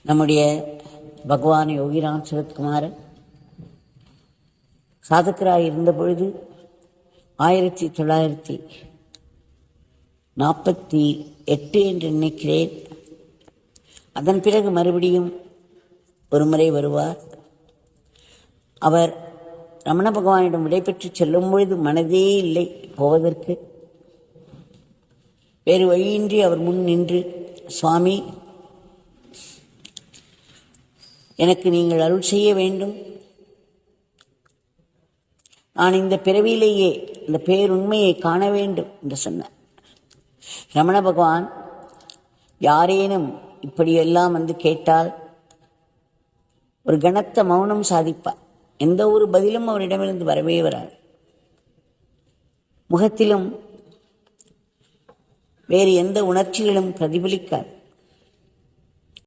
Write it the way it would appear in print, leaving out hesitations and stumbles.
நம்முடைய பகவான் யோகிராம் சரத்குமாரன் சாதகராக இருந்த பொழுது 1948 என்று நினைக்கிறேன். அதன் பிறகு மறுபடியும் ஒரு முறை வருவார். அவர் ரமண பகவானிடம் விடைபெற்று செல்லும் பொழுது மனதே இல்லை போவதற்கு. வேறு வழியின்றி அவர் முன் நின்று, சுவாமி, எனக்கு நீங்கள் அருள் செய்ய வேண்டும். நான் இந்த பிறவியிலேயே இந்த பேருண்மையை காண வேண்டும் என்று சொன்னார். ரமண பகவான் யாரேனும் இப்படியெல்லாம் வந்து கேட்டால் ஒரு கனத்த மௌனம் சாதிப்பார். எந்த ஒரு பதிலும் அவரிடமிருந்து வரவே வராது. முகத்திலும் வேறு எந்த உணர்ச்சிகளும் பிரதிபலிக்காது.